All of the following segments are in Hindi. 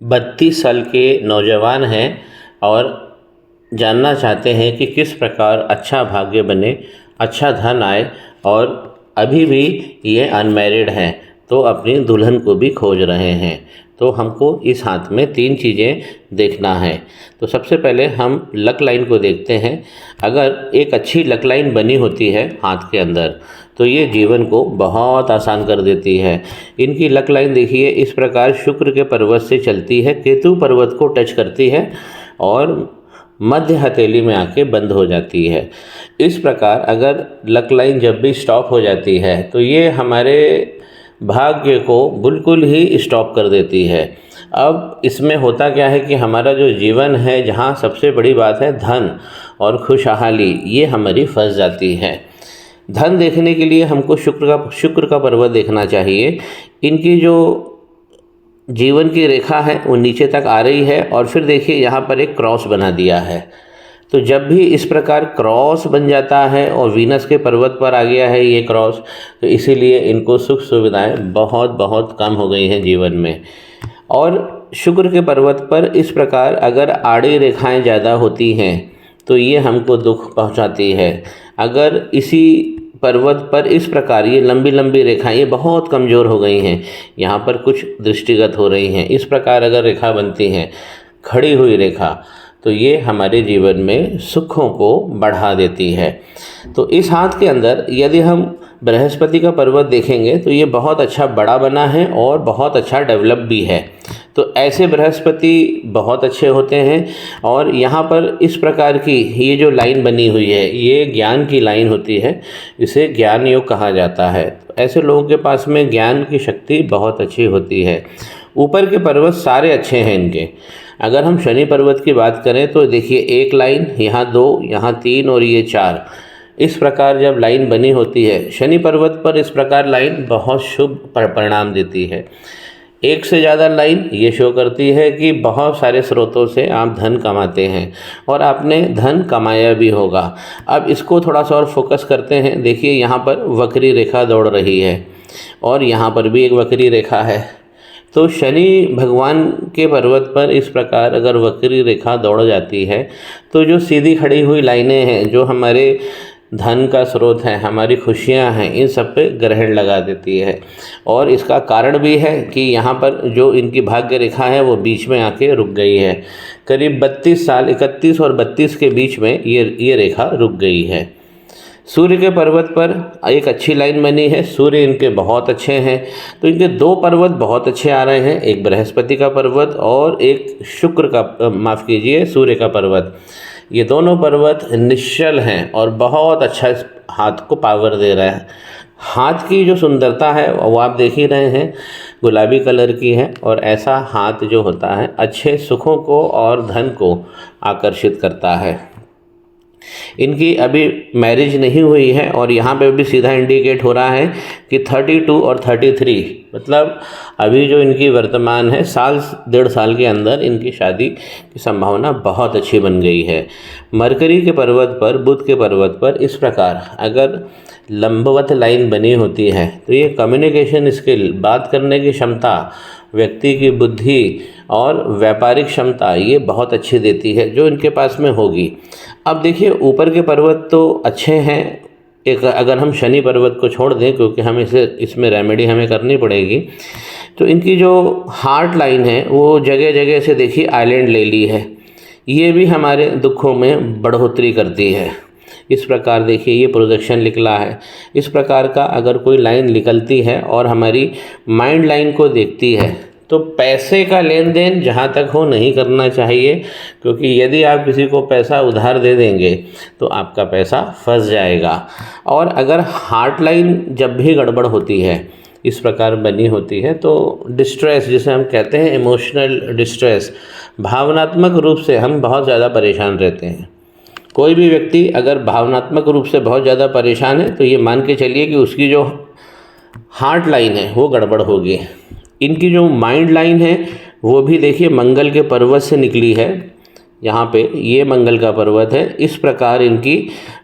32 साल के नौजवान हैं और जानना चाहते हैं कि किस प्रकार अच्छा भाग्य बने, अच्छा धन आए और अभी भी ये अनमैरिड हैं तो अपनी दुल्हन को भी खोज रहे हैं। तो हमको इस हाथ में 3 चीज़ें देखना है। तो सबसे पहले हम लक लाइन को देखते हैं। अगर एक अच्छी लक लाइन बनी होती है हाथ के अंदर तो ये जीवन को बहुत आसान कर देती है। इनकी लक लाइन देखिए, इस प्रकार शुक्र के पर्वत से चलती है, केतु पर्वत को टच करती है और मध्य हथेली में आके बंद हो जाती है। इस प्रकार अगर लक लाइन जब भी स्टॉप हो जाती है तो ये हमारे भाग्य को बिल्कुल ही स्टॉप कर देती है। अब इसमें होता क्या है कि हमारा जो जीवन है, जहाँ सबसे बड़ी बात है धन और खुशहाली, ये हमारी फंस जाती है। धन देखने के लिए हमको शुक्र का पर्वत देखना चाहिए। इनकी जो जीवन की रेखा है वो नीचे तक आ रही है और फिर देखिए यहाँ पर एक क्रॉस बना दिया है। तो जब भी इस प्रकार क्रॉस बन जाता है और वीनस के पर्वत पर आ गया है ये क्रॉस, तो इसीलिए इनको सुख सुविधाएं बहुत बहुत कम हो गई हैं जीवन में। और शुक्र के पर्वत पर इस प्रकार अगर आड़ी रेखाएं ज़्यादा होती हैं तो ये हमको दुख पहुंचाती है। अगर इसी पर्वत पर इस प्रकार ये लंबी लंबी रेखाएं ये बहुत कमज़ोर हो गई हैं, यहाँ पर कुछ दृष्टिगत हो रही हैं, इस प्रकार अगर रेखा बनती हैं, खड़ी हुई रेखा, तो ये हमारे जीवन में सुखों को बढ़ा देती है। तो इस हाथ के अंदर यदि हम बृहस्पति का पर्वत देखेंगे तो ये बहुत अच्छा बड़ा बना है और बहुत अच्छा डेवलप भी है। तो ऐसे बृहस्पति बहुत अच्छे होते हैं। और यहाँ पर इस प्रकार की ये जो लाइन बनी हुई है ये ज्ञान की लाइन होती है, इसे ज्ञान योग कहा जाता है। तो ऐसे लोगों के पास में ज्ञान की शक्ति बहुत अच्छी होती है। ऊपर के पर्वत सारे अच्छे हैं इनके। अगर हम शनि पर्वत की बात करें तो देखिए एक लाइन, यहाँ 2, यहाँ 3 और ये 4, इस प्रकार जब लाइन बनी होती है शनि पर्वत पर, इस प्रकार लाइन बहुत शुभ परिणाम देती है। एक से ज़्यादा लाइन ये शो करती है कि बहुत सारे स्रोतों से आप धन कमाते हैं और आपने धन कमाया भी होगा। अब इसको थोड़ा सा और फोकस करते हैं। देखिए यहाँ पर वक्री रेखा दौड़ रही है और यहाँ पर भी एक वक्री रेखा है। तो शनि भगवान के पर्वत पर इस प्रकार अगर वक्री रेखा दौड़ जाती है तो जो सीधी खड़ी हुई लाइनें हैं, जो हमारे धन का स्रोत है, हमारी खुशियां हैं, इन सब पे ग्रहण लगा देती है। और इसका कारण भी है कि यहाँ पर जो इनकी भाग्य रेखा है वो बीच में आके रुक गई है। करीब 32 साल, 31 और 32 के बीच में ये रेखा रुक गई है। सूर्य के पर्वत पर एक अच्छी लाइन बनी है, सूर्य इनके बहुत अच्छे हैं। तो इनके 2 पर्वत बहुत अच्छे आ रहे हैं, एक बृहस्पति का पर्वत और एक शुक्र का, माफ़ कीजिए, सूर्य का पर्वत। ये दोनों पर्वत निश्चल हैं और बहुत अच्छा इस हाथ को पावर दे रहा है। हाथ की जो सुंदरता है वो आप देख ही रहे हैं, गुलाबी कलर की है। और ऐसा हाथ जो होता है अच्छे सुखों को और धन को आकर्षित करता है। इनकी अभी मैरिज नहीं हुई है और यहाँ पे भी सीधा इंडिकेट हो रहा है कि 32 और 33, मतलब अभी जो इनकी वर्तमान है 1.5 साल के अंदर इनकी शादी की संभावना बहुत अच्छी बन गई है। मरकरी के पर्वत पर, बुध के पर्वत पर इस प्रकार अगर लंबवत लाइन बनी होती है तो ये कम्युनिकेशन स्किल, बात करने की क्षमता, व्यक्ति की बुद्धि और व्यापारिक क्षमता ये बहुत अच्छी देती है जो इनके पास में होगी। अब देखिए ऊपर के पर्वत तो अच्छे हैं, एक अगर हम शनि पर्वत को छोड़ दें क्योंकि हम इसमें रेमेडी हमें करनी पड़ेगी, तो इनकी जो हार्ट लाइन है वो जगह जगह से देखिए आइलैंड ले ली है। ये भी हमारे दुखों में बढ़ोतरी करती है। इस प्रकार देखिए ये प्रोजेक्शन निकला है। इस प्रकार का अगर कोई लाइन निकलती है और हमारी माइंड लाइन को देखती है तो पैसे का लेन देन जहाँ तक हो नहीं करना चाहिए, क्योंकि यदि आप किसी को पैसा उधार दे देंगे तो आपका पैसा फंस जाएगा। और अगर हार्ट लाइन जब भी गड़बड़ होती है, इस प्रकार बनी होती है, तो डिस्ट्रेस जिसे हम कहते हैं, इमोशनल डिस्ट्रेस, भावनात्मक रूप से हम बहुत ज़्यादा परेशान रहते हैं। कोई भी व्यक्ति अगर भावनात्मक रूप से बहुत ज़्यादा परेशान है तो ये मान के चलिए कि उसकी जो हार्ट लाइन है वो गड़बड़ होगी। इनकी जो माइंड लाइन है वो भी देखिए मंगल के पर्वत से निकली है। यहाँ पे ये मंगल का पर्वत है। इस प्रकार इनकी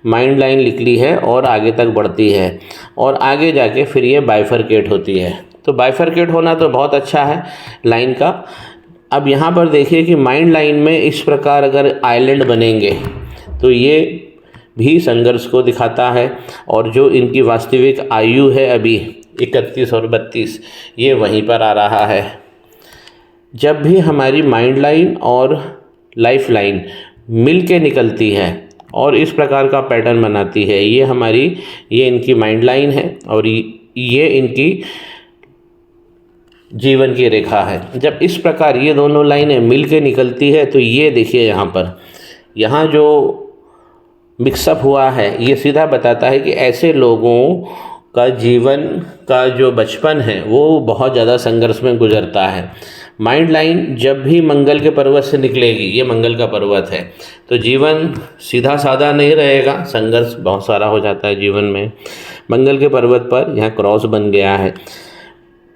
माइंड लाइन निकली है और आगे तक बढ़ती है और आगे जाके फिर ये बाइफरकेट होती है। तो बाइफरकेट होना तो बहुत अच्छा है लाइन का। अब यहाँ पर देखिए कि माइंड लाइन में इस प्रकार अगर आइलैंड बनेंगे तो ये भी संघर्ष को दिखाता है, और जो इनकी वास्तविक आयु है अभी 31 और 32, ये वहीं पर आ रहा है। जब भी हमारी माइंड लाइन और लाइफ लाइन मिल के निकलती है और इस प्रकार का पैटर्न बनाती है, ये इनकी माइंड लाइन है और ये इनकी जीवन की रेखा है। जब इस प्रकार ये दोनों लाइनें मिल के निकलती है तो ये देखिए यहाँ जो मिक्सअप हुआ है, ये सीधा बताता है कि ऐसे लोगों का जीवन का जो बचपन है वो बहुत ज़्यादा संघर्ष में गुजरता है। माइंड लाइन जब भी मंगल के पर्वत से निकलेगी, ये मंगल का पर्वत है, तो जीवन सीधा साधा नहीं रहेगा, संघर्ष बहुत सारा हो जाता है जीवन में। मंगल के पर्वत पर यहाँ क्रॉस बन गया है।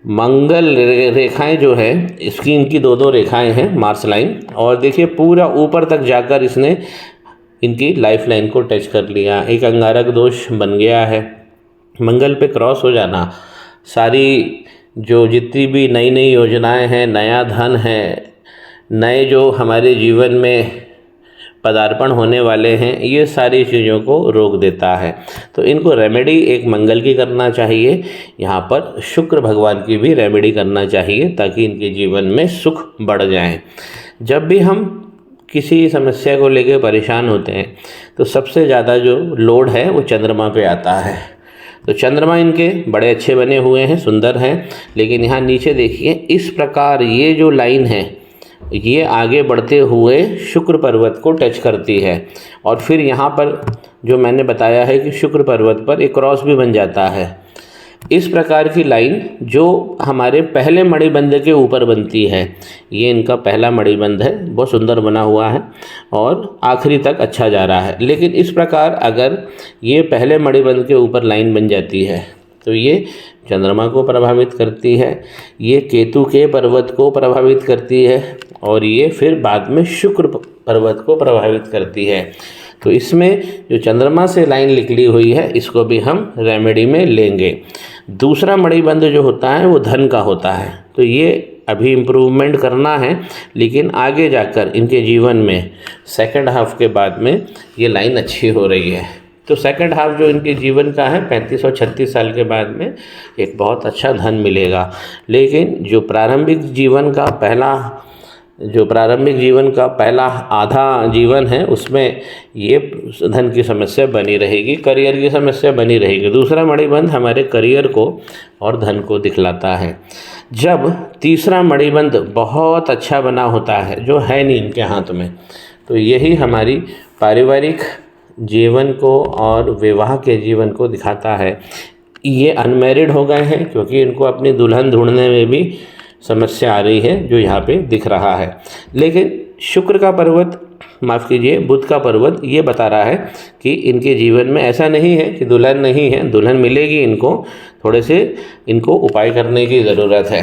मंगल रेखाएं जो है इनकी दो रेखाएं हैं, मार्स लाइन, और देखिए पूरा ऊपर तक जाकर इसने इनकी लाइफ लाइन को टच कर लिया। एक अंगारक दोष बन गया है। मंगल पे क्रॉस हो जाना, सारी जो जितनी भी नई नई योजनाएं हैं, नया धन है, नए जो हमारे जीवन में पदार्पण होने वाले हैं, ये सारी चीज़ों को रोक देता है। तो इनको रेमेडी एक मंगल की करना चाहिए, यहाँ पर शुक्र भगवान की भी रेमेडी करना चाहिए ताकि इनके जीवन में सुख बढ़ जाए। जब भी हम किसी समस्या को लेकर परेशान होते हैं तो सबसे ज़्यादा जो लोड है वो चंद्रमा पे आता है। तो चंद्रमा इनके बड़े अच्छे बने हुए हैं, सुंदर हैं, लेकिन यहाँ नीचे देखिए इस प्रकार ये जो लाइन है ये आगे बढ़ते हुए शुक्र पर्वत को टच करती है, और फिर यहाँ पर जो मैंने बताया है कि शुक्र पर्वत पर एक क्रॉस भी बन जाता है। इस प्रकार की लाइन जो हमारे पहले मणिबंध के ऊपर बनती है, ये इनका पहला मणिबंध है, बहुत सुंदर बना हुआ है और आखिरी तक अच्छा जा रहा है। लेकिन इस प्रकार अगर ये पहले मणिबंध के ऊपर लाइन बन जाती है तो ये चंद्रमा को प्रभावित करती है, ये केतु के पर्वत को प्रभावित करती है, और ये फिर बाद में शुक्र पर्वत को प्रभावित करती है। तो इसमें जो चंद्रमा से लाइन निकली हुई है इसको भी हम रेमेडी में लेंगे। दूसरा मणिबंध जो होता है वो धन का होता है, तो ये अभी इम्प्रूवमेंट करना है, लेकिन आगे जाकर इनके जीवन में सेकंड हाफ के बाद में ये लाइन अच्छी हो रही है। तो सेकंड हाफ जो इनके जीवन का है 35 और 36 साल के बाद में एक बहुत अच्छा धन मिलेगा। लेकिन जो प्रारंभिक जीवन का पहला आधा जीवन है उसमें ये धन की समस्या बनी रहेगी, करियर की समस्या बनी रहेगी। दूसरा मणिबंध हमारे करियर को और धन को दिखलाता है। जब तीसरा मणिबंध बहुत अच्छा बना होता है जो है नहीं इनके हाथ में, तो यही हमारी पारिवारिक जीवन को और विवाह के जीवन को दिखाता है। ये अनमैरिड हो गए हैं क्योंकि इनको अपनी दुल्हन ढूंढने में भी समस्या आ रही है जो यहाँ पे दिख रहा है। लेकिन शुक्र का पर्वत, माफ़ कीजिए बुध का पर्वत, ये बता रहा है कि इनके जीवन में ऐसा नहीं है कि दुल्हन नहीं है, दुल्हन मिलेगी इनको, थोड़े से इनको उपाय करने की ज़रूरत है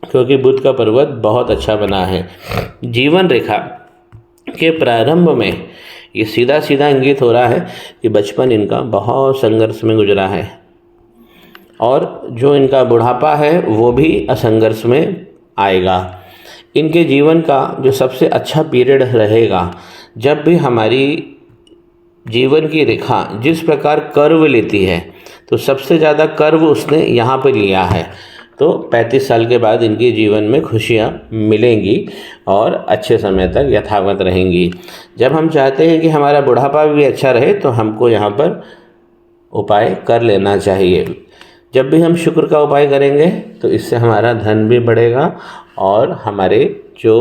क्योंकि बुध का पर्वत बहुत अच्छा बना है। जीवन रेखा के प्रारंभ में ये सीधा सीधा इंगित हो रहा है कि बचपन इनका बहुत संघर्ष में गुजरा है, और जो इनका बुढ़ापा है वो भी असंघर्ष में आएगा। इनके जीवन का जो सबसे अच्छा पीरियड रहेगा जब भी हमारी जीवन की रेखा जिस प्रकार कर्व लेती है, तो सबसे ज़्यादा कर्व उसने यहाँ पे लिया है। तो 35 साल के बाद इनके जीवन में खुशियाँ मिलेंगी और अच्छे समय तक यथावत रहेंगी। जब हम चाहते हैं कि हमारा बुढ़ापा भी अच्छा रहे तो हमको यहाँ पर उपाय कर लेना चाहिए। जब भी हम शुक्र का उपाय करेंगे तो इससे हमारा धन भी बढ़ेगा और हमारे जो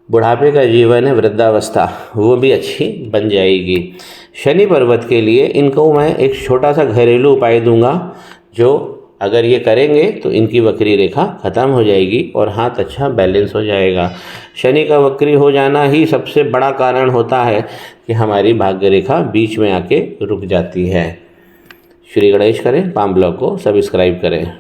बुढ़ापे का जीवन है, वृद्धावस्था, वो भी अच्छी बन जाएगी। शनि पर्वत के लिए इनको मैं एक छोटा सा घरेलू उपाय दूंगा, जो अगर ये करेंगे तो इनकी वक्री रेखा ख़त्म हो जाएगी और हाथ अच्छा बैलेंस हो जाएगा। शनि का वक्री हो जाना ही सबसे बड़ा कारण होता है कि हमारी भाग्य रेखा बीच में आके रुक जाती है। श्री गणेश करें, पाम ब्लॉग को सब्सक्राइब करें।